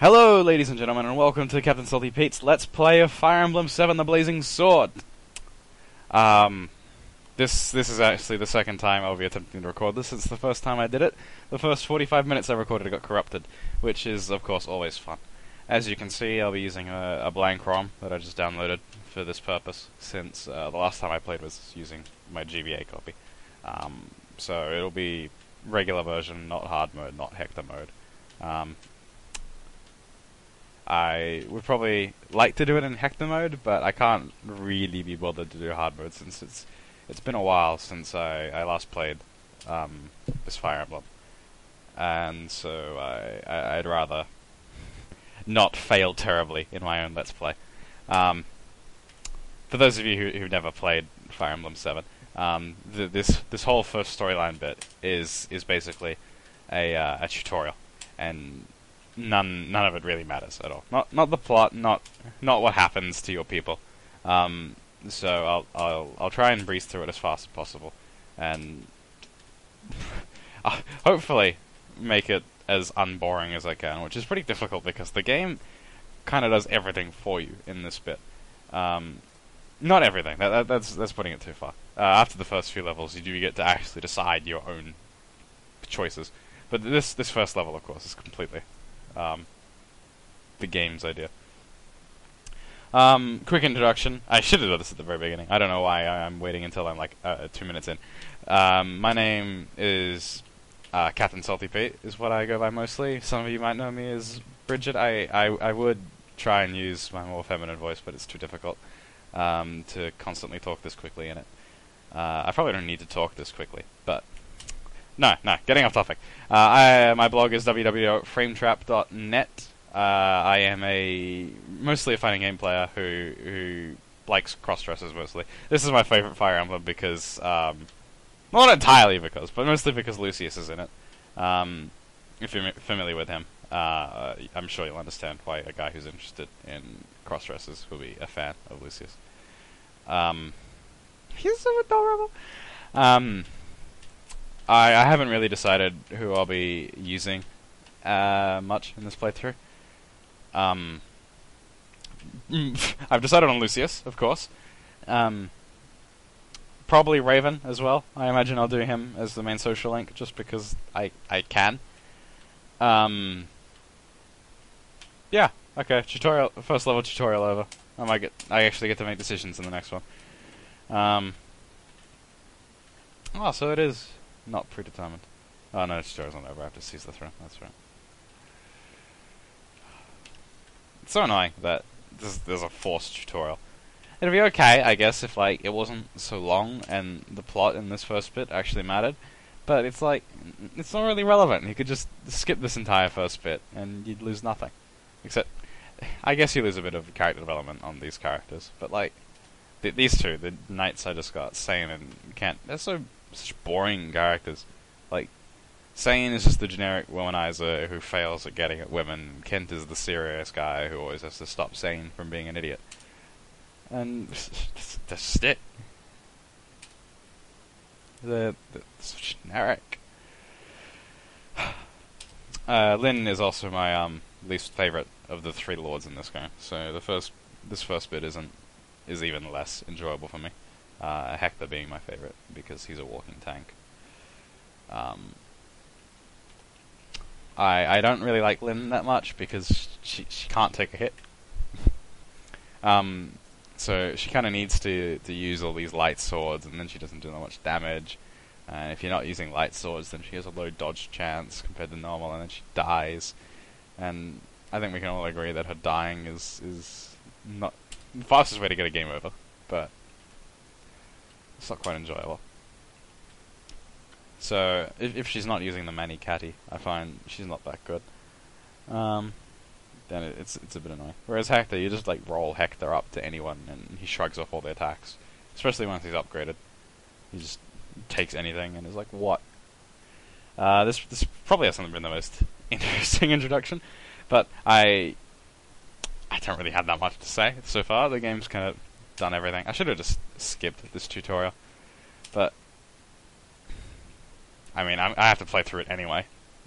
Hello, ladies and gentlemen, and welcome to Captain Salty Pete's Let's Play of Fire Emblem 7: The Blazing Sword. This is actually the second time I'll be attempting to record this. It's the first time I did it. The first 45 minutes I recorded got corrupted, which is, of course, always fun. As you can see, I'll be using a blank ROM that I just downloaded for this purpose, since the last time I played was using my GBA copy. So it'll be regular version, not hard mode, not Hector mode. I would probably like to do it in Hector mode, but I can't really be bothered to do hard mode since it's been a while since I last played this Fire Emblem, and so I'd rather not fail terribly in my own Let's Play. For those of you who've never played Fire Emblem 7, this whole first storyline bit is basically a tutorial, and none of it really matters at all. Not the plot, not what happens to your people. So I'll try and breeze through it as fast as possible, and hopefully make it as unboring as I can, which is pretty difficult because the game kind of does everything for you in this bit. Not everything. That's putting it too far. After the first few levels, you do get to actually decide your own choices. But this first level, of course, is completely the game's idea. Quick introduction. I should have done this at the very beginning. I don't know why I'm waiting until I'm like 2 minutes in. My name is Captain Salty Pete, is what I go by mostly. Some of you might know me as Bridget. I would try and use my more feminine voice, but it's too difficult to constantly talk this quickly in it. I probably don't need to talk this quickly, but no, getting off topic. My blog is www.frametrap.net. I am mostly a fighting game player who likes cross-dressers mostly. This is my favorite Fire Emblem because, well, not entirely because, but mostly because Lucius is in it. If you're familiar with him, I'm sure you'll understand why a guy who's interested in cross-dressers will be a fan of Lucius. He's so adorable. I haven't really decided who I'll be using much in this playthrough. I've decided on Lucius, of course. Probably Raven as well. I imagine I'll do him as the main social link just because I can. Yeah, okay, tutorial, first level tutorial over. I actually get to make decisions in the next one. Oh, so it is not predetermined. Oh no, the tutorial's not over, I have to seize the throne, that's right. It's so annoying that there's a forced tutorial. It'd be okay, I guess, if like it wasn't so long and the plot in this first bit actually mattered. But it's like, it's not really relevant. You could just skip this entire first bit and you'd lose nothing. Except, I guess you lose a bit of character development on these characters. But like, these two, the knights I just got, Sane and Kent, they're such boring characters. Like, Sane is just the generic womanizer who fails at getting at women. Kent is the serious guy who always has to stop Sane from being an idiot. And that's just it. They're so generic. Lyn is also my least favorite of the three lords in this game. So this first bit is even less enjoyable for me. Hector being my favorite because he's a walking tank. I don't really like Lyn that much because she can't take a hit. So she kind of needs to use all these light swords, and then she doesn't do that much damage. And if you're not using light swords, then she has a low dodge chance compared to normal, and then she dies. And I think we can all agree that her dying is not the fastest way to get a game over, but it's not quite enjoyable. So if she's not using the Mani Catty, I find she's not that good. Then it's a bit annoying. Whereas Hector, you just like roll Hector up to anyone and he shrugs off all the attacks. Especially once he's upgraded. He just takes anything and is like, what? This probably hasn't been the most interesting introduction, but I don't really have that much to say so far. The game's kind of done everything. I should have just skipped this tutorial, but I mean, I have to play through it anyway.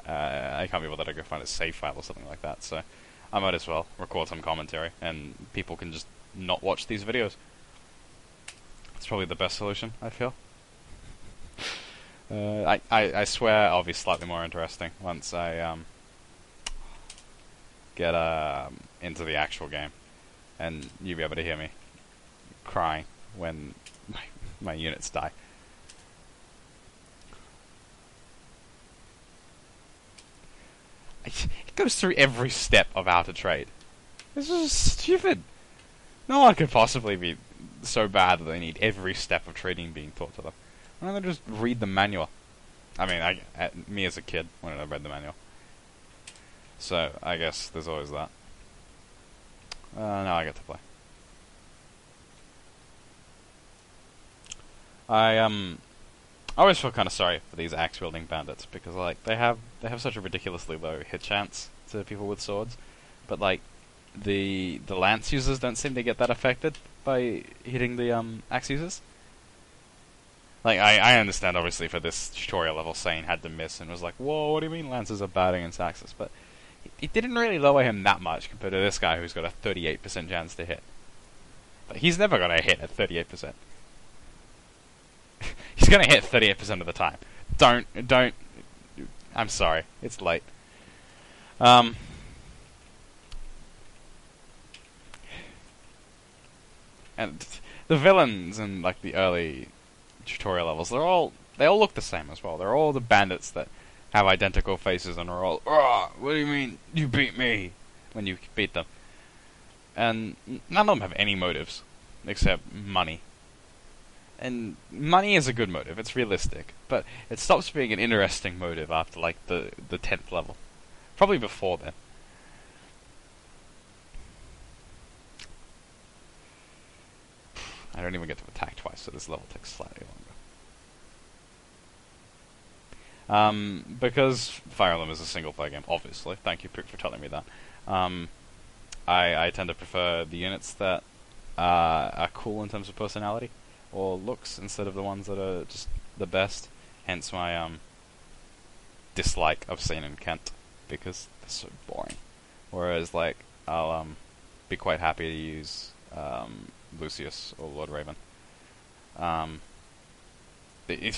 I can't be bothered to go find a save file or something like that, so I might as well record some commentary, and people can just not watch these videos. It's probably the best solution, I feel. I swear I'll be slightly more interesting once I get into the actual game, and you'll be able to hear me crying when my units die. It goes through every step of how to trade. This is stupid. No one could possibly be so bad that they need every step of trading being taught to them. Why don't they just read the manual? I mean, me as a kid, when I read the manual. So, I guess there's always that. Now I get to play. I always feel kind of sorry for these axe-wielding bandits, because, like, they have such a ridiculously low hit chance to people with swords, but, like, the lance users don't seem to get that affected by hitting the axe users. Like, I understand, obviously, for this tutorial level, Sane had to miss and was like, whoa, what do you mean lances are bad against axes? But it didn't really lower him that much compared to this guy who's got a 38% chance to hit. But he's never going to hit at 38%. He's going to hit 38% of the time. Don't... I'm sorry. It's late. And the villains in, like, the early tutorial levels, they all look the same as well. They're all the bandits that have identical faces and are all, "Oh, what do you mean you beat me?" when you beat them. And none of them have any motives except money. And money is a good motive, it's realistic, but it stops being an interesting motive after, like, the 10th level. Probably before then. I don't even get to attack twice, so this level takes slightly longer. Because Fire Emblem is a single-player game, obviously. Thank you, Pook, for telling me that. I tend to prefer the units that are cool in terms of personality or looks instead of the ones that are just the best. Hence my dislike of Sane and Kent, because they're so boring. Whereas, like, I'll be quite happy to use Lucius or Lord Raven.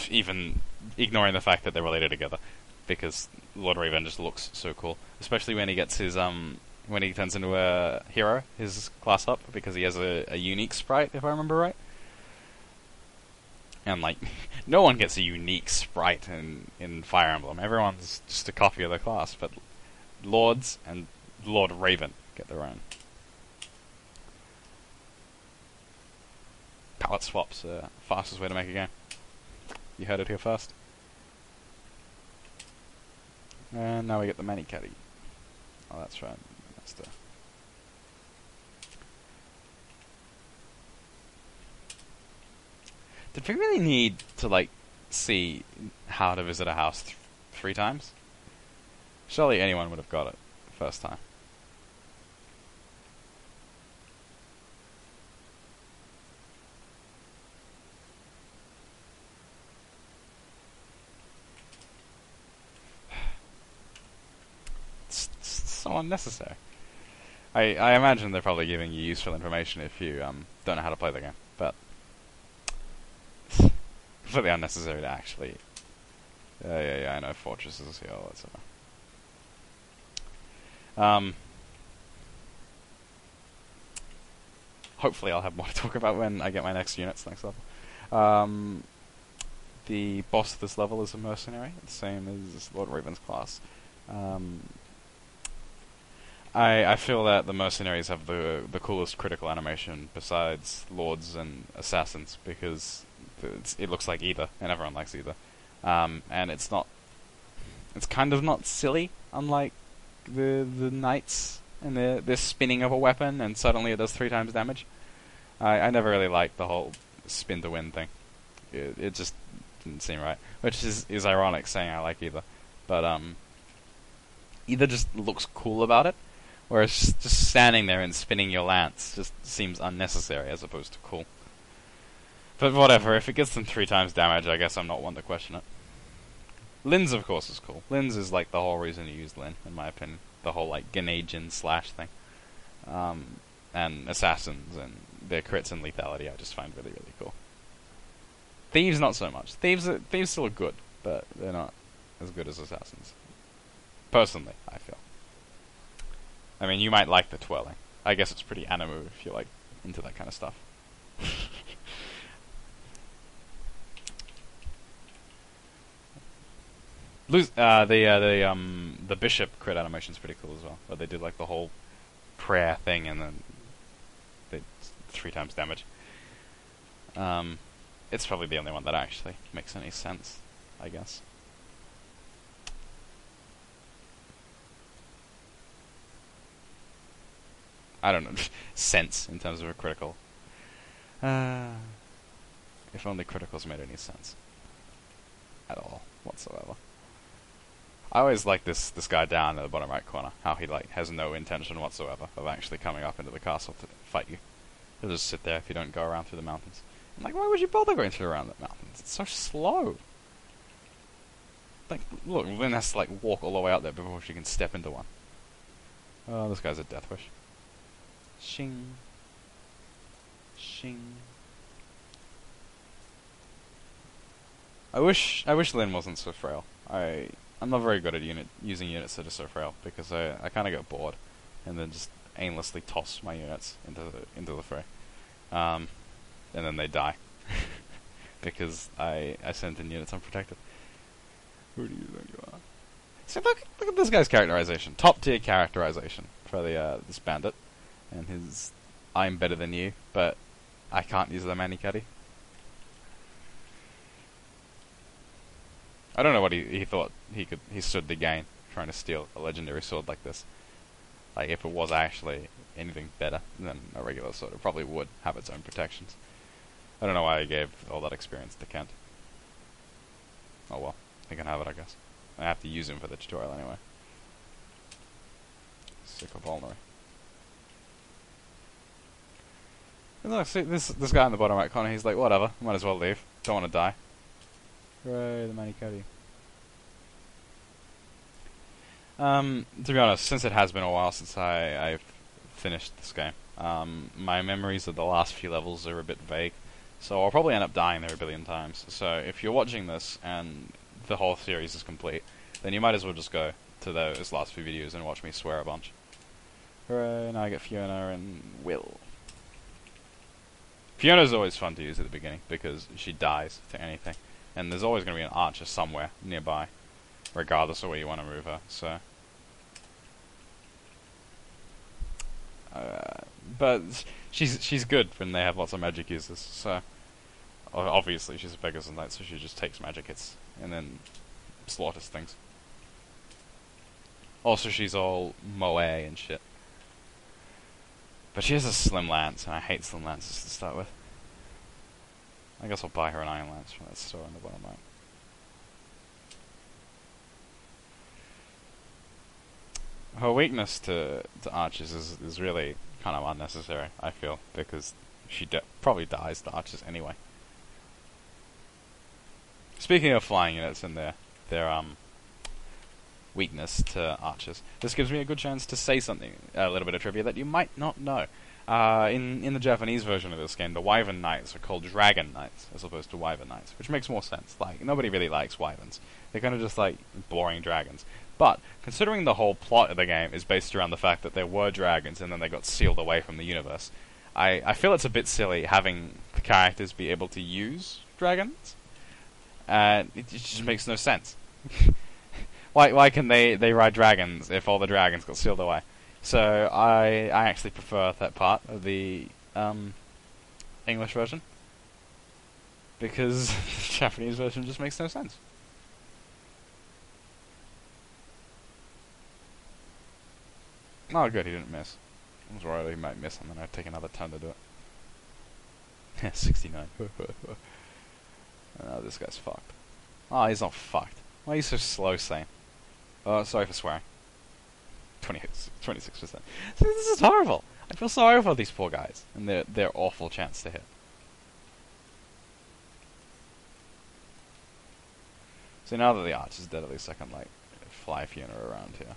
Even ignoring the fact that they're related together, because Lord Raven just looks so cool, especially when he gets his when he turns into a hero, his class up, because he has a unique sprite, if I remember right. And, like, no one gets a unique sprite in Fire Emblem. Everyone's just a copy of the class, but Lords and Lord Raven get their own. Palette swaps are fastest way to make a game. You heard it here first. And now we get the Manicaddy. Oh, that's right. That's the... Did we really need to, like, see how to visit a house 3 times? Surely anyone would have got it the first time. It's so unnecessary. I imagine they're probably giving you useful information if you don't know how to play the game, but completely unnecessary to actually. Yeah, I know fortresses here, etc. Hopefully I'll have more to talk about when I get my next units next level. The boss of this level is a mercenary, the same as Lord Raven's class. I feel that the mercenaries have the coolest critical animation besides lords and assassins, because it looks like either, and everyone likes either. And it's kind of not silly, unlike the knights and the spinning of a weapon and suddenly it does 3 times damage. I never really liked the whole spin to win thing. It just didn't seem right, which is ironic saying I like either, but either just looks cool about it, whereas just standing there and spinning your lance just seems unnecessary as opposed to cool. But whatever, if it gets them 3 times damage, I guess I'm not one to question it. Lynn's, of course, is cool. Lynn's is like the whole reason you use Lynn, in my opinion. the whole like Ganadian slash thing. And assassins and their crits and lethality I just find really, really cool. Thieves not so much. Thieves still are good, but they're not as good as assassins. Personally, I feel. I mean, you might like the twirling. I guess it's pretty anime if you're like into that kind of stuff. The bishop crit animation's pretty cool as well. Where they did like the whole prayer thing and then they 3 times damage. It's probably the only one that actually makes any sense, I guess. I don't know, sense in terms of a critical. If only criticals made any sense. At all, whatsoever. I always like this guy down in the bottom right corner, how he like has no intention whatsoever of actually coming up into the castle to fight you. He'll just sit there if you don't go around through the mountains. I'm like, why would you bother going through around the mountains? It's so slow. Like, look, Lynn has to like walk all the way out there before she can step into one. Oh, this guy's a death wish. Shing. Shing. I wish Lynn wasn't so frail. I'm not very good at using units that are so frail because I kind of get bored and then just aimlessly toss my units into the fray, and then they die because I sent in units unprotected. Who do you think you are? So look at this guy's characterization, top tier characterization for this bandit, and his I'm better than you, but I can't use the Manicati. I don't know what he thought he stood to gain trying to steal a legendary sword like this. Like, if it was actually anything better than a regular sword, it probably would have its own protections. I don't know why he gave all that experience to Kent. Oh well, he can have it, I guess. I have to use him for the tutorial anyway. Sick of vulnerary. And look, see, this guy in the bottom right corner, he's like, whatever, might as well leave. Don't want to die. Hooray, the Manicati. To be honest, since it has been a while since I've finished this game, my memories of the last few levels are a bit vague, so I'll probably end up dying there a billion times. So if you're watching this and the whole series is complete, then you might as well just go to those last few videos and watch me swear a bunch. Hooray, now I get Fiona and Will. Fiona's always fun to use at the beginning, because she dies to anything. And there's always going to be an archer somewhere nearby, regardless of where you want to move her, so... but she's good when they have lots of magic users, so... Obviously she's a Pegasus Knight, so she just takes magic hits, and then slaughters things. Also she's all moe and shit. But she has a slim lance, and I hate slim lances to start with. I guess I'll buy her an iron lance from that store on the bottom right. Her weakness to archers is really kind of unnecessary, I feel, because she probably dies to archers anyway. Speaking of flying units and their weakness to archers, this gives me a good chance to say something, a little bit of trivia that you might not know. In the Japanese version of this game, the Wyvern Knights are called Dragon Knights, as opposed to Wyvern Knights, which makes more sense. Like, nobody really likes Wyverns. They're kind of just like boring dragons. But, considering the whole plot of the game is based around the fact that there were dragons and then they got sealed away from the universe, I feel it's a bit silly having the characters be able to use dragons. It just makes no sense. Why can they ride dragons if all the dragons got sealed away? So I actually prefer that part of the English version, because the Japanese version just makes no sense. Oh good, he didn't miss. I was worried he might miss and then I'd take another turn to do it. 69. Oh, this guy's fucked. Oh, he's not fucked. Why are you so slow, Sane? Oh, sorry for swearing. 26%. This is horrible. I feel sorry for these poor guys and their awful chance to hit. So now that the arch is dead, at least I can like fly Fiona around here.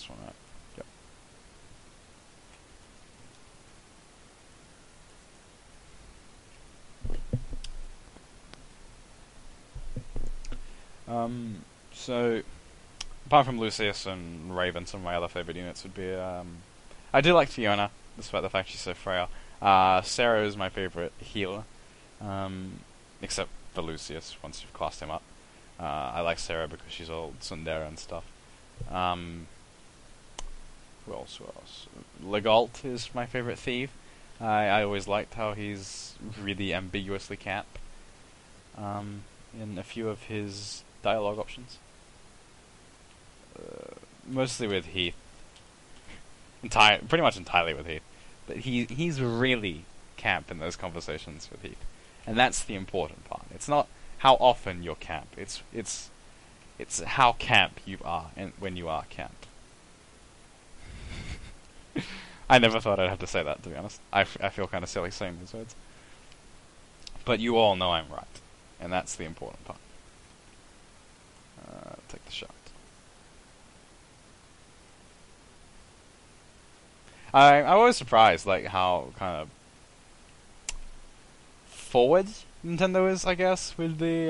this one, right? Yep. So apart from Lucius and Raven, some of my other favorite units would be I do like Fiona, despite the fact she's so frail. Sarah is my favorite healer, except for Lucius once you've classed him up. I like Sarah because she's all tsundere and stuff. Um, who else? Who else? Legault is my favorite thief. I always liked how he's really ambiguously camp in a few of his dialogue options. Mostly with Heath. Pretty much entirely with Heath. But he's really camp in those conversations with Heath. And that's the important part. It's not how often you're camp. It's how camp you are and when you are camp. I never thought I'd have to say that, to be honest. I feel kind of silly saying these words. But you all know I'm right. And that's the important part. Take the shot. I was surprised, like, how kind of forward Nintendo is, I guess, with the,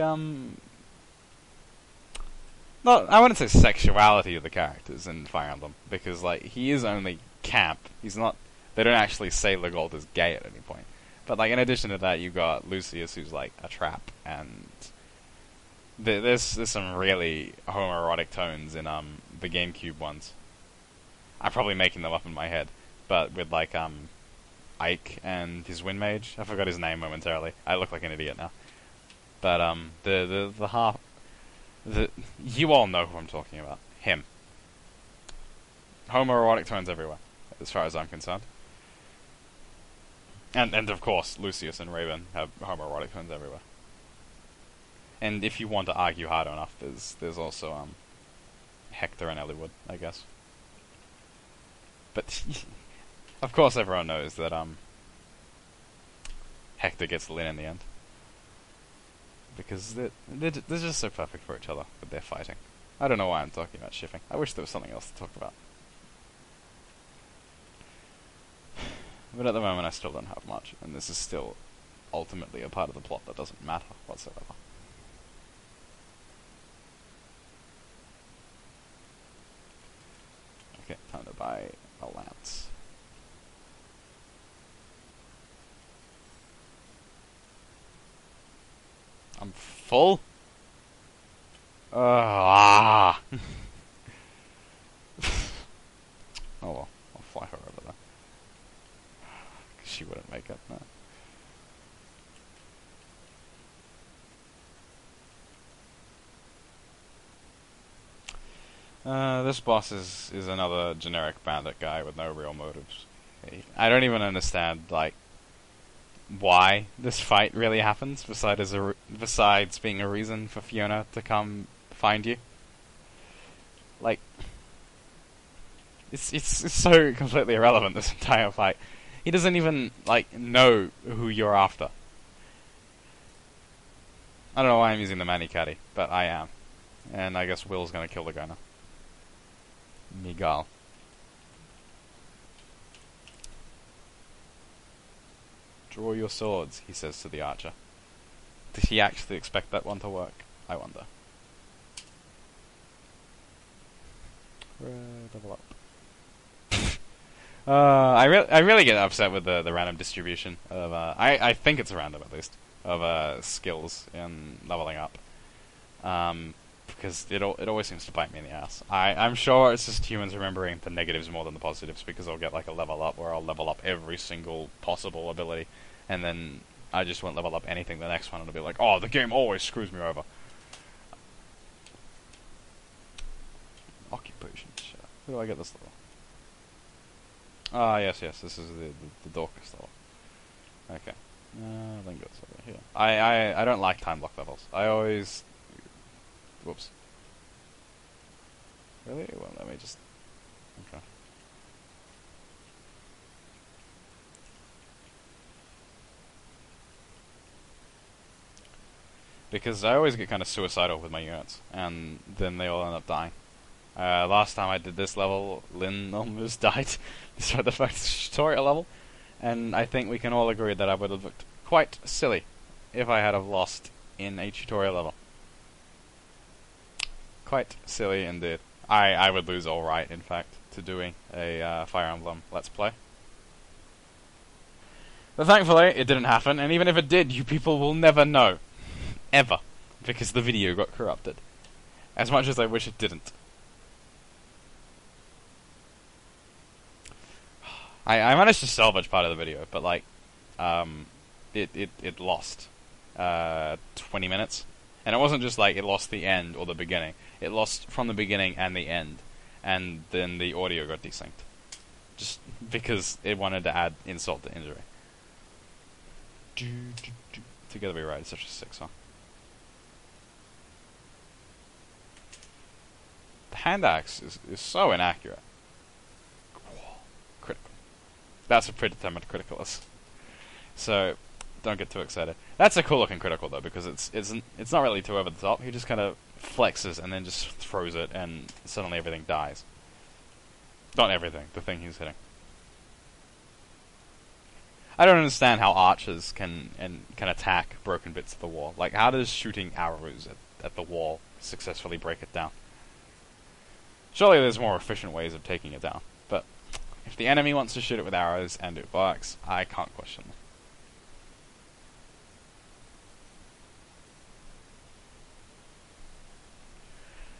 not, I wouldn't say sexuality of the characters in Fire Emblem, because, like, he is only camp. He's not, they don't actually say Legault is gay at any point. But, like, in addition to that, you've got Lucius, who's, like, a trap, and there's some really homoerotic tones in, the GameCube ones. I'm probably making them up in my head. But with, like, Ike and his Wind Mage. I forgot his name momentarily. I look like an idiot now. But, you all know who I'm talking about. Him. Homoerotic tones everywhere, as far as I'm concerned. And of course, Lucius and Raven have homoerotic tones everywhere. And if you want to argue hard enough, there's also, Hector and Eliwood, I guess. But... Of course everyone knows that, Hector gets Lyn in the end. Because they're just so perfect for each other with their fighting. I don't know why I'm talking about shipping. I wish there was something else to talk about. But at the moment I still don't have much, and this is still ultimately a part of the plot that doesn't matter whatsoever. Okay, time to buy a lance. I'm full? Oh well, I'll fly her over there. She wouldn't make it, no. This boss is another generic bandit guy with no real motives. I don't even understand, like, why this fight really happens, besides being a reason for Fiona to come find you. Like, it's so completely irrelevant, this entire fight. He doesn't even, like, know who you're after. I don't know why I'm using the Manicaddy, but I am. And I guess Will's gonna kill the guy now. Miguel. Draw your swords, he says to the archer. Did he actually expect that one to work? I wonder. Level up. I really get upset with the random distribution of I think it's random at least of skills in leveling up. Because it always seems to bite me in the ass. I'm sure it's just humans remembering the negatives more than the positives, because I'll get like a level up where I'll level up every single possible ability, and then I just won't level up anything the next one, and it'll be like, oh, the game always screws me over. Occupation. Sure. Who do I get this level? Ah, yes, this is the Dorcas level. Okay. Then goes over here. I don't like time block levels. I always... Whoops. Really? Well, let me just... Okay. Because I always get kind of suicidal with my units, and then they all end up dying. Last time I did this level, Lynn almost died, despite the fact it's a tutorial level, and I think we can all agree that I would have looked quite silly if I had have lost in a tutorial level. Quite silly indeed. I would lose alright, in fact, to doing a Fire Emblem Let's Play. But thankfully, it didn't happen, and even if it did, you people will never know. Ever. Because the video got corrupted. As much as I wish it didn't. I managed to salvage part of the video, but like, it lost 20 minutes. And it wasn't just like it lost the end or the beginning. It lost from the beginning and the end. And then the audio got desynced. Just because it wanted to add insult to injury. Together We Ride is such a sick song. The hand axe is so inaccurate. Critical. That's a predetermined critical is. So, don't get too excited. That's a cool looking critical though, because it's not really too over the top. He just kind of flexes and then just throws it, and suddenly everything dies. Not everything, the thing he's hitting. I don't understand how archers can attack broken bits of the wall. Like, how does shooting arrows at the wall successfully break it down? Surely there's more efficient ways of taking it down. But if the enemy wants to shoot it with arrows and it works, I can't question them.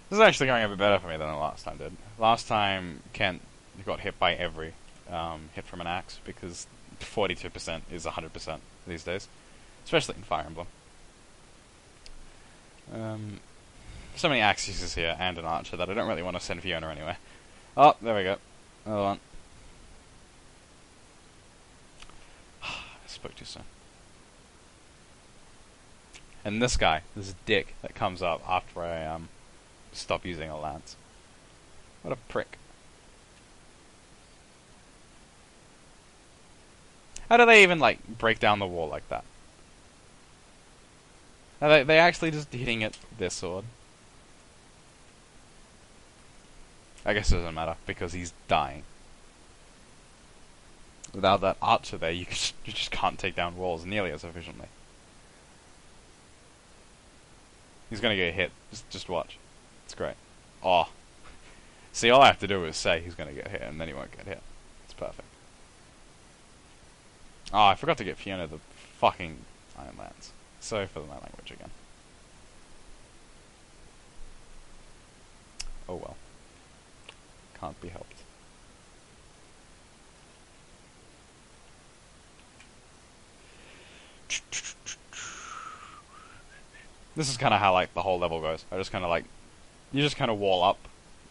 This is actually going a bit better for me than the last time did. Last time, Kent got hit by every hit from an axe, because 42% is 100% these days. Especially in Fire Emblem. So many axe users here, and an archer, that I don't really want to send Fiona anywhere. Oh, there we go. Another one. I spoke too soon. And this guy, this dick that comes up after I stop using a lance. What a prick. How do they even, like, break down the wall like that? Are they actually just hitting it with their sword? I guess it doesn't matter, because he's dying. Without that archer there, you just can't take down walls nearly as efficiently. He's gonna get hit. Just watch. It's great. Oh. See, all I have to do is say he's gonna get hit, and then he won't get hit. It's perfect. Oh, I forgot to get Fiona the fucking Iron Lance. Sorry for my language again. Oh well. Can't be helped. This is kind of how, like, the whole level goes. I just kind of, like, you just kind of wall up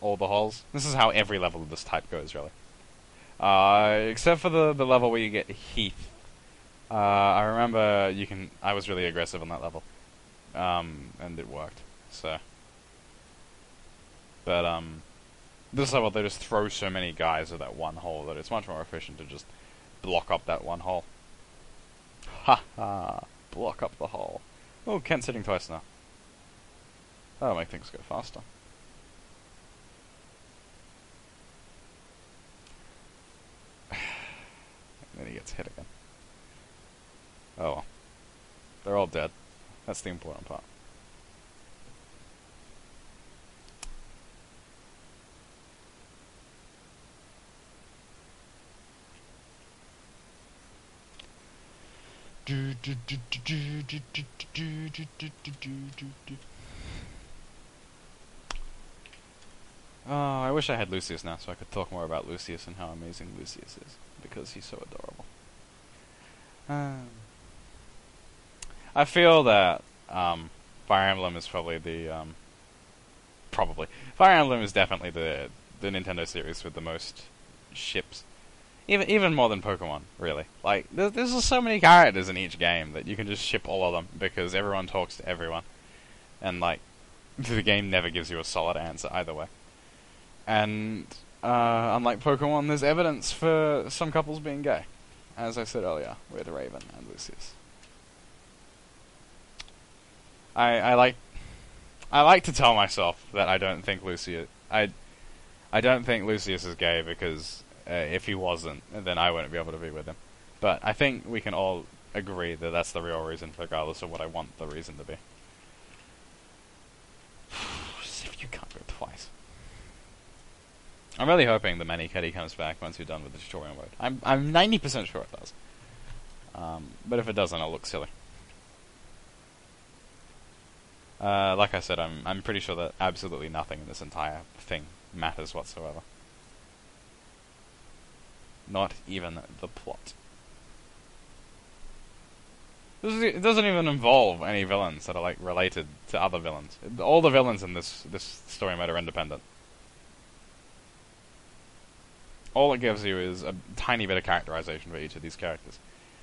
all the holes. This is how every level of this type goes, really. Except for the level where you get Heath. I remember I was really aggressive on that level. And it worked, so. But, this level they just throw so many guys at that one hole that it's much more efficient to just block up that one hole. Ha ha! Block up the hole. Oh, Kent's hitting twice now. That'll make things go faster. And then he gets hit again. Oh well. They're all dead. That's the important part. Oh, I wish I had Lucius now so I could talk more about Lucius and how amazing Lucius is, because he's so adorable. I feel that Fire Emblem is probably Fire Emblem is definitely the Nintendo series with the most ships. Even more than Pokemon, really. Like, there's so many characters in each game that you can just ship all of them, because everyone talks to everyone. And, like, the game never gives you a solid answer either way. And, unlike Pokemon, there's evidence for some couples being gay. As I said earlier, with Raven and Lucius. I like to tell myself that I don't think Lucius... I don't think Lucius is gay because if he wasn't, then I wouldn't be able to be with him. But I think we can all agree that that's the real reason, regardless of what I want the reason to be. If you can't go twice. I'm really hoping the Maniketty comes back once you're done with the tutorial mode. I'm 90% sure it does. But if it doesn't, I'll look silly. Like I said, I'm pretty sure that absolutely nothing in this entire thing matters whatsoever. Not even the plot. It doesn't even involve any villains that are like related to other villains. All the villains in this story mode are independent. All it gives you is a tiny bit of characterization for each of these characters.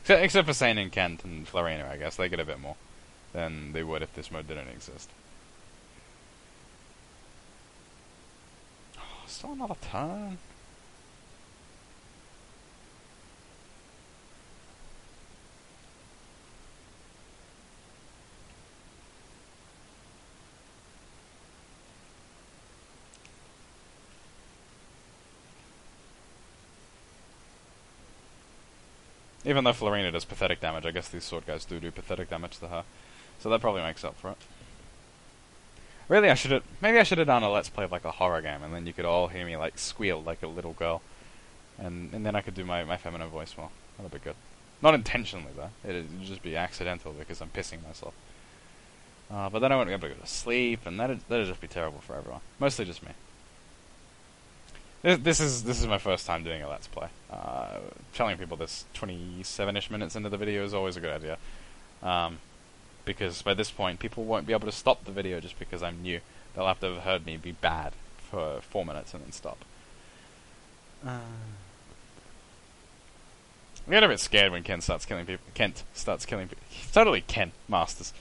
Except for Sane and Kent and Florina, I guess. They get a bit more than they would if this mode didn't exist. Oh, still another turn? Even though Florina does pathetic damage, I guess these sword guys do pathetic damage to her. So that probably makes up for it. Really, maybe I should have done a Let's Play of like a horror game, and then you could all hear me like squeal like a little girl. And then I could do my feminine voice more. That'd be good. Not intentionally though, it'd just be accidental because I'm pissing myself. But then I wouldn't be able to go to sleep, and that'd just be terrible for everyone. Mostly just me. This is my first time doing a Let's Play. Telling people this 27-ish minutes into the video is always a good idea. Because by this point, people won't be able to stop the video just because I'm new. They'll have to have heard me be bad for 4 minutes and then stop. I get a bit scared when Kent starts killing people. Totally Kent Masters.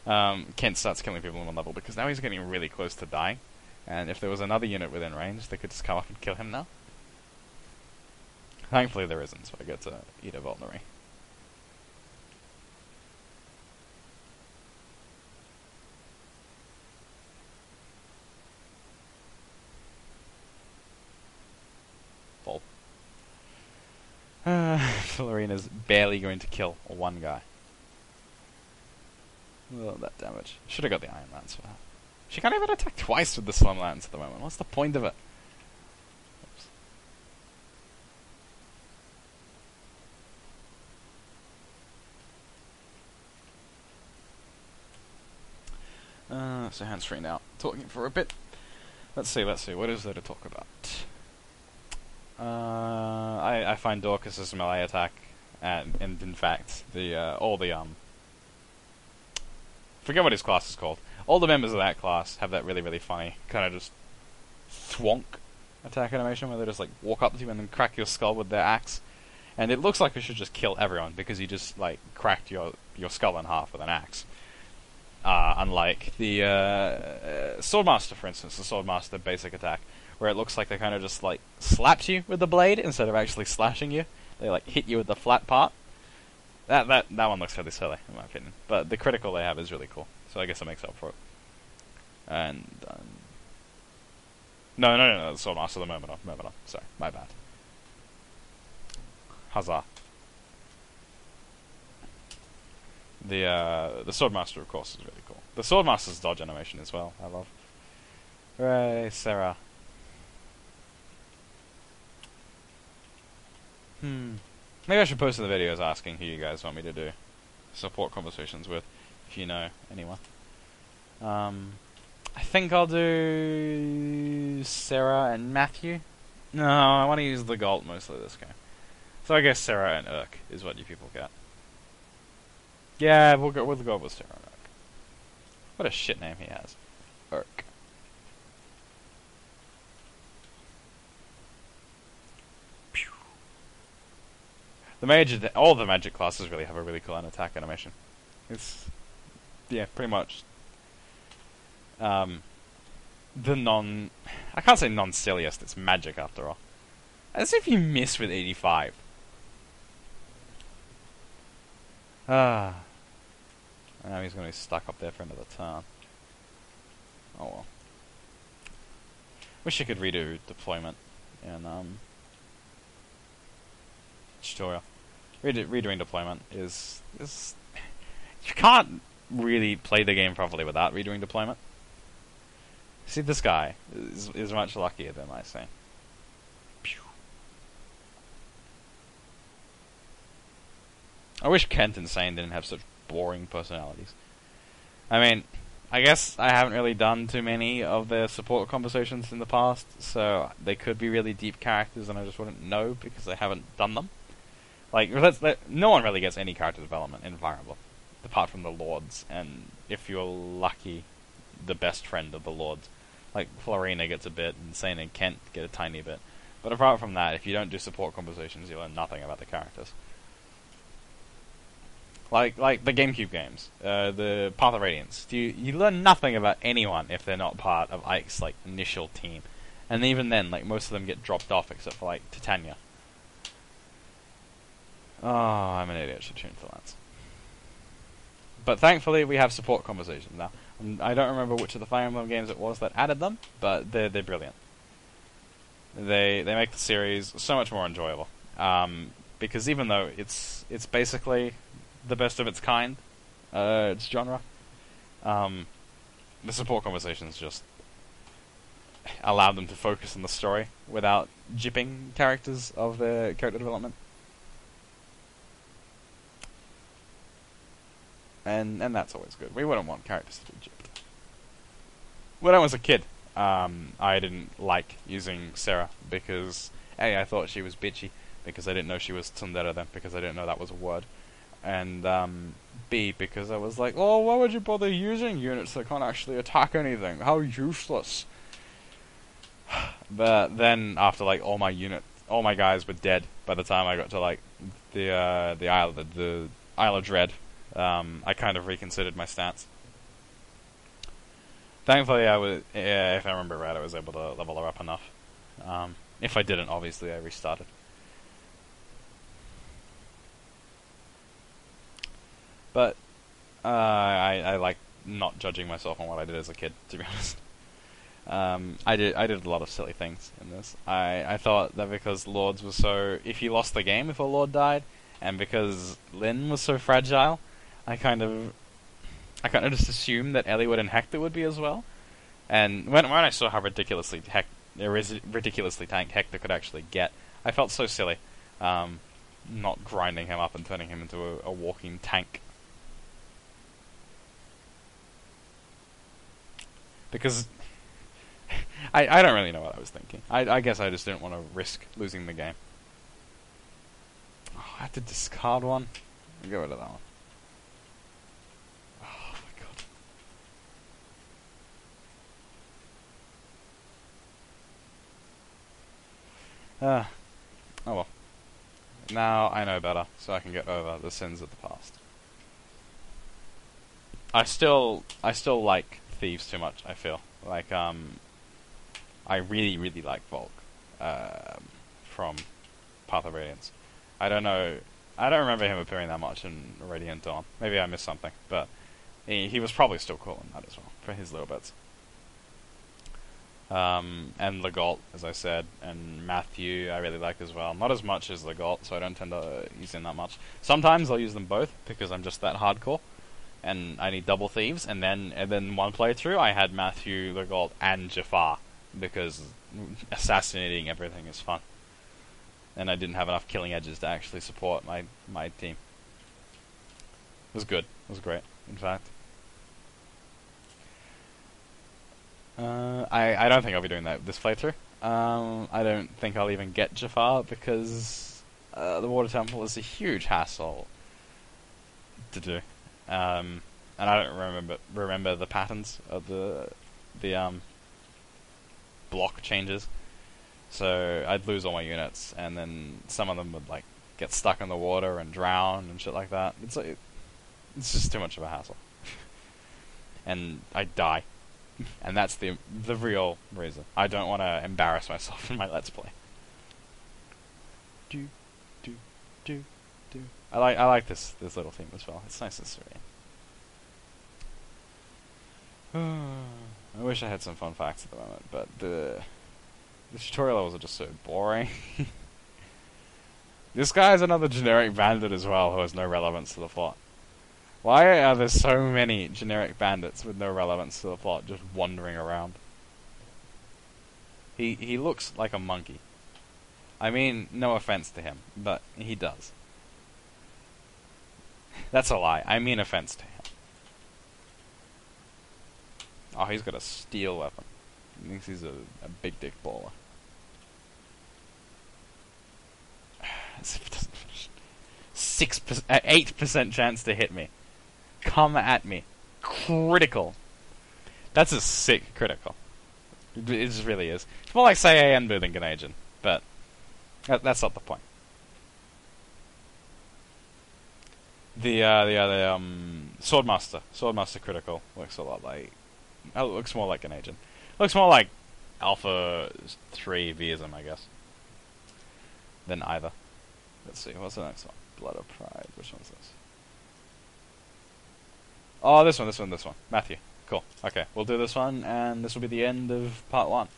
Kent starts killing people in one level because now he's getting really close to dying. And if there was another unit within range, they could just come up and kill him now. Thankfully there isn't, so I get to eat a Voltnary. Vol. Florina's barely going to kill one guy. Oh, that damage. Should have got the Iron Lance for that. She can't even attack twice with the Slum Lance at the moment. What's the point of it? Oops. So hands free now. Talking for a bit. Let's see. What is there to talk about? I find Dorcas's melee attack, and in fact, forget what his class is called. All the members of that class have that really, really funny kind of just thwonk attack animation where they just like walk up to you and then crack your skull with their axe. And it looks like we should just kill everyone because you just like cracked your skull in half with an axe. Unlike the Swordmaster, for instance, the Swordmaster basic attack, where it looks like they kind of just like slapped you with the blade instead of actually slashing you. They like hit you with the flat part. That one looks fairly silly in my opinion, but the critical they have is really cool. So I guess it makes up for it. And no, the Swordmaster, the Myrmidon. Sorry, my bad. Huzzah. The Swordmaster, of course, is really cool. The Swordmaster's dodge animation as well, I love. Hooray, Sarah. Maybe I should post in the videos asking who you guys want me to do support conversations with, if you know anyone. I think I'll do Sarah and Matthew. No, I want to use the Galt mostly this game. So I guess Sarah and Urk is what you people get. Yeah, we'll go with Sarah and Urk. What a shit name he has. Urk. All the magic classes really have a really cool attack animation. It's, yeah, pretty much. I can't say non-silliest, it's magic after all. As if you miss with 85. Now he's going to be stuck up there for another turn. Oh well. Wish you could redo deployment in tutorial. Redoing deployment is you can't really play the game properly without redoing deployment. See, this guy is much luckier than I say. I wish Kent and Sane didn't have such boring personalities. I mean, I guess I haven't really done too many of their support conversations in the past, so they could be really deep characters and I just wouldn't know because I haven't done them. Like, no one really gets any character development in Fire Emblem, apart from the Lords, and if you're lucky, the best friend of the Lords. Like, Florina gets a bit, and Sane and Kent get a tiny bit. But apart from that, if you don't do support conversations, you learn nothing about the characters. Like the GameCube games, the Path of Radiance. You learn nothing about anyone if they're not part of Ike's like initial team, and even then, like most of them get dropped off except for like Titania. Oh, I'm an idiot. Should tune for that. But thankfully, we have support conversations now. I don't remember which of the Fire Emblem games it was that added them, but they're brilliant. They make the series so much more enjoyable. Because even though it's basically the best of its kind, its genre, the support conversations just allow them to focus on the story without jipping characters of their character development. And that's always good. We wouldn't want characters to be gypped. When I was a kid, I didn't like using Sarah because A, I thought she was bitchy because I didn't know she was tsundere then because I didn't know that was a word. And B, because I was like, oh, why would you bother using units that can't actually attack anything? How useless. But then after like all my guys were dead by the time I got to like the Isle of Dread, I kind of reconsidered my stance. Thankfully, if I remember right, I was able to level her up enough. If I didn't, obviously I restarted. But I like not judging myself on what I did as a kid, to be honest. I did a lot of silly things in this. I thought that because Lords was so, if you lost the game if a Lord died, and because Lyn was so fragile, I kind of just assumed that Eliwood and Hector would be as well. And when I saw how ridiculously tanked Hector could actually get, I felt so silly, not grinding him up and turning him into a walking tank. Because I don't really know what I was thinking. I guess I just didn't want to risk losing the game. Oh, I have to discard one. I'll get rid of that one. Oh my god. Oh well. Now I know better, so I can get over the sins of the past. I still like Thieves too much, I feel. Like, I really, really like Volk, from Path of Radiance. I don't remember him appearing that much in Radiant Dawn. Maybe I missed something, but he was probably still cool in that as well, for his little bits. And Legault, as I said, and Matthew I really like as well. Not as much as Legault, so I don't tend to use him that much. Sometimes I'll use them both, because I'm just that hardcore. And I need double Thieves, and then one playthrough I had Matthew, Legault, and Jafar, because assassinating everything is fun. And I didn't have enough killing edges to actually support my team. It was good. It was great, in fact. I don't think I'll be doing that this playthrough. I don't think I'll even get Jafar, because the Water Temple is a huge hassle to do. And I don't remember the patterns of the block changes, so I'd lose all my units, and then some of them would like get stuck in the water and drown and shit like that. It's just too much of a hassle, and I'd die, and that's the real reason. I don't want to embarrass myself in my Let's Play. Do. I like this little theme as well. It's nice and serene. I wish I had some fun facts at the moment, but The tutorial levels are just so boring. This guy is another generic bandit as well who has no relevance to the plot. Why are there so many generic bandits with no relevance to the plot just wandering around? He looks like a monkey. I mean, no offense to him, but he does. That's a lie. I mean offense to him. Oh, he's got a steel weapon. He thinks he's a big dick baller. As if it doesn't finish. 8% chance to hit me. Come at me. Critical. That's a sick critical. It just really is. It's more like say AN than Ganagin, but that's not the point. The Swordmaster critical looks a lot like. Oh, it looks more like an agent. Looks more like Alpha 3 Vism, I guess. Than either. Let's see, what's the next one? Blood of Pride. Which one's this? Oh, this one. Matthew. Cool. Okay, we'll do this one, and this will be the end of part 1.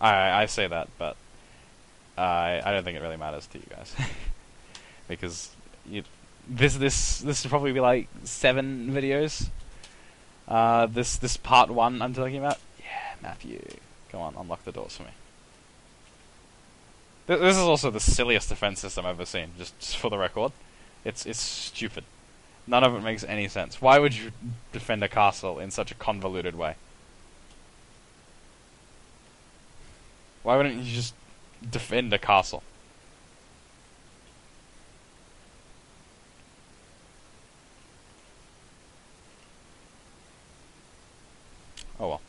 I say that, but I don't think it really matters to you guys. Because this will probably be like 7 videos. This part 1 I'm talking about. Yeah, Matthew, come on, unlock the doors for me. This is also the silliest defense system I've ever seen. Just for the record, it's stupid. None of it makes any sense. Why would you defend a castle in such a convoluted way? Why wouldn't you just defend a castle? Oh well.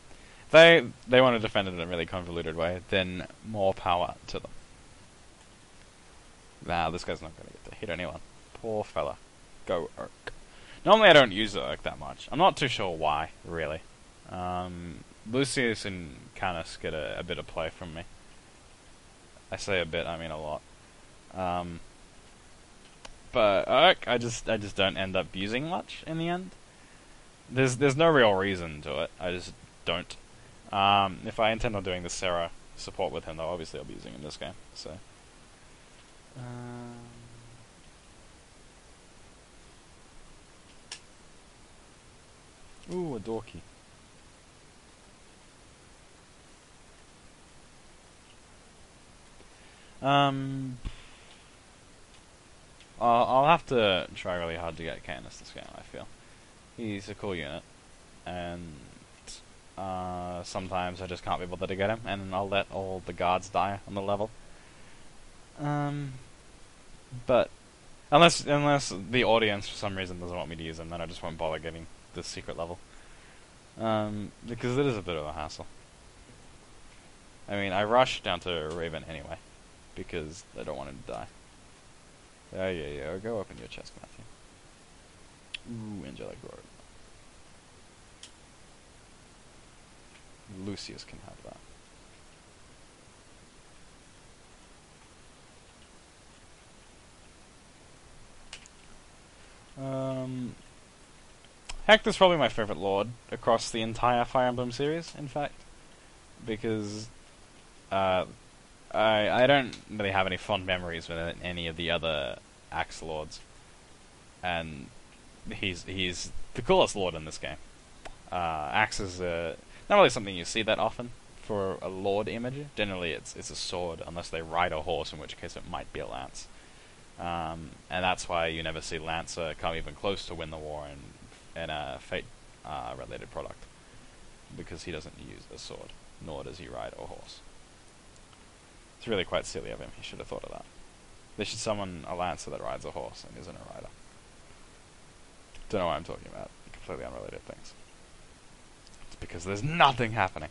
They want to defend it in a really convoluted way, then more power to them. Nah, this guy's not going to get to hit anyone. Poor fella. Go Urk. Normally I don't use Urk that much. I'm not too sure why, really. Lucius and Canis get a bit of play from me. I say a bit, I mean a lot. But Urk, I just don't end up using much in the end. There's no real reason to it. I just don't. If I intend on doing the Sarah support with him, though, obviously I'll be using him this game. So. Ooh, a dorky. I'll have to try really hard to get Canis this game, I feel. He's a cool unit. And sometimes I just can't be bothered to get him, and I'll let all the guards die on the level. But unless the audience for some reason doesn't want me to use him, then I just won't bother getting the secret level. Because it is a bit of a hassle. I mean, I rush down to Raven anyway, because I don't want him to die. Yeah, go open your chest, Matthew. Ooh, Angelic Robe. Lucius can have that. Hector's probably my favorite lord across the entire Fire Emblem series, in fact. Because I don't really have any fond memories with any of the other Axe Lords. And he's the coolest lord in this game. Axe is not really something you see that often for a lord image. Generally it's a sword, unless they ride a horse, in which case it might be a lance. And that's why you never see Lancer come even close to win the war in a Fate related product. Because he doesn't use a sword, nor does he ride a horse. It's really quite silly of him, he should have thought of that. They should summon a Lancer that rides a horse and isn't a rider. Don't know what I'm talking about. Completely unrelated things. It's because there's nothing happening.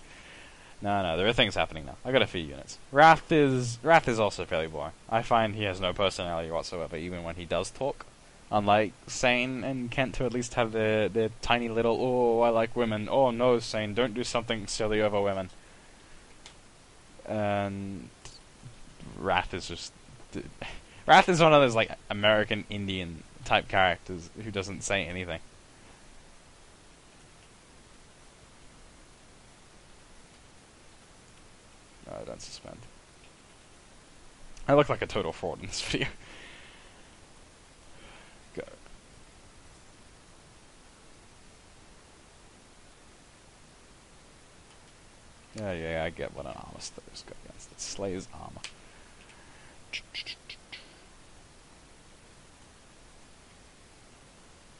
No, there are things happening now. I got a few units. Wrath is also fairly boring. I find he has no personality whatsoever, even when he does talk. Unlike Sane and Kent, who at least have their tiny little, oh, I like women. Oh no, Sane, don't do something silly over women. And Wrath is just... Wrath is one of those, like, American Indian type characters who doesn't say anything. No, don't suspend. I look like a total fraud in this video. Go. Yeah, I get what an armor throws go against. It slays armor.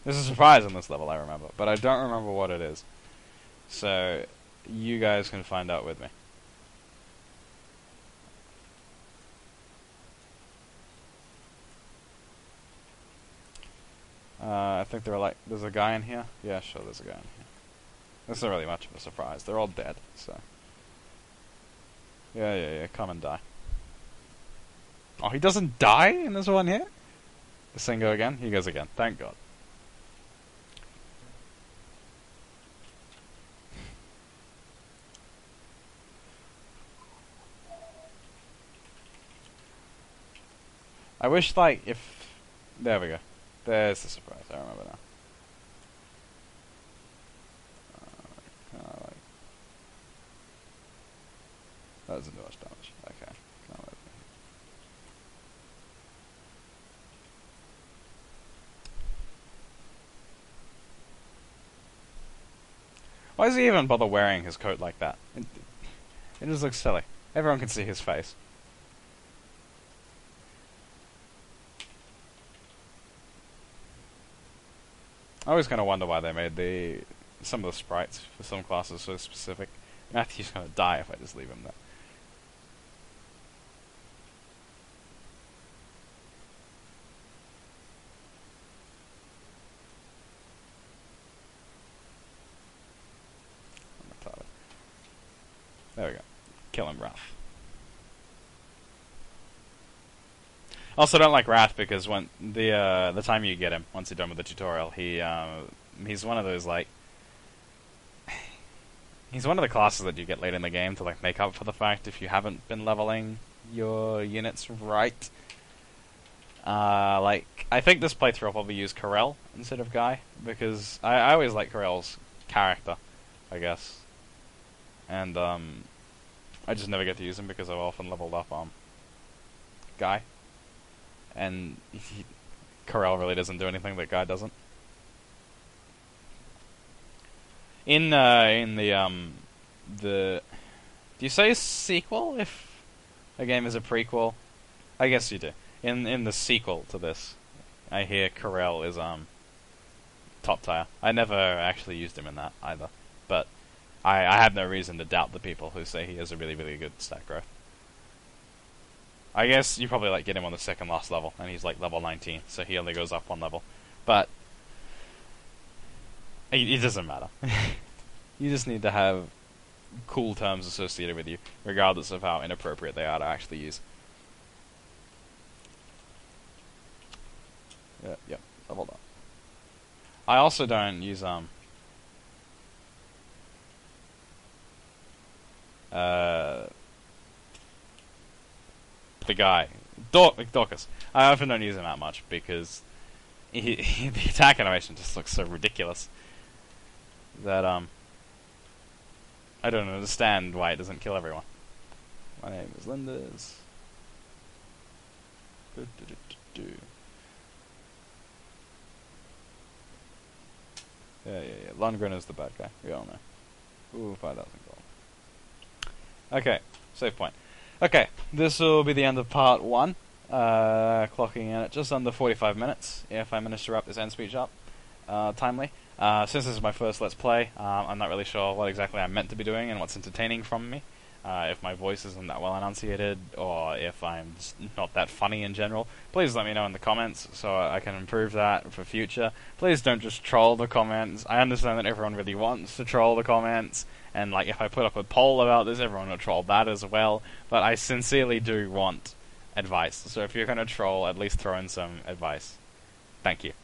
There's a surprise in this level, I remember, but I don't remember what it is. So, you guys can find out with me. I think there's a guy in here. Yeah, sure, there's a guy in here. This isn't really much of a surprise. They're all dead, so. Yeah, come and die. Oh, he doesn't die in this one here? This thing go again? He goes again. Thank God. I wish, like, if... There we go. There's the surprise. I remember now. Like... That doesn't do much damage. Okay. Why does he even bother wearing his coat like that? It just looks silly. Everyone can see his face. I always kind of wonder why they made some of the sprites for some classes so specific. Matthew's gonna die if I just leave him there. I'm retarded. There we go. Kill him, Wrath. Also, don't like Wrath because when the time you get him, once you're done with the tutorial, he's one of those like he's one of the classes that you get late in the game to like make up for the fact if you haven't been leveling your units right. Like I think this playthrough I'll probably use Corel instead of Guy because I always like Corel's character, I guess, and I just never get to use him because I've often leveled up Guy. And Corel really doesn't do anything that Guy doesn't. In the do you say sequel if a game is a prequel? I guess you do. In the sequel to this, I hear Corel is top tier. I never actually used him in that either, but I have no reason to doubt the people who say he has a really good stat growth. I guess you probably like get him on the second last level, and he's like level 19, so he only goes up one level. But it doesn't matter. You just need to have cool terms associated with you, regardless of how inappropriate they are to actually use. Yep, leveled up. I also don't use the guy, Dorcas. I often don't use him that much because the attack animation just looks so ridiculous that I don't understand why it doesn't kill everyone. My name is Linda's. Yeah. Lundgren is the bad guy. We all know. Ooh, 5,000 gold. Okay, save point. Okay, this will be the end of part 1. Clocking in at just under 45 minutes, if I manage to wrap this end speech up timely. Since this is my first Let's Play, I'm not really sure what exactly I'm meant to be doing and what's entertaining from me. If my voice isn't that well enunciated, or if I'm just not that funny in general, please let me know in the comments so I can improve that for future. Please don't just troll the comments. I understand that everyone really wants to troll the comments, and like if I put up a poll about this, everyone will troll that as well, but I sincerely do want advice. So if you're going to troll, at least throw in some advice. Thank you.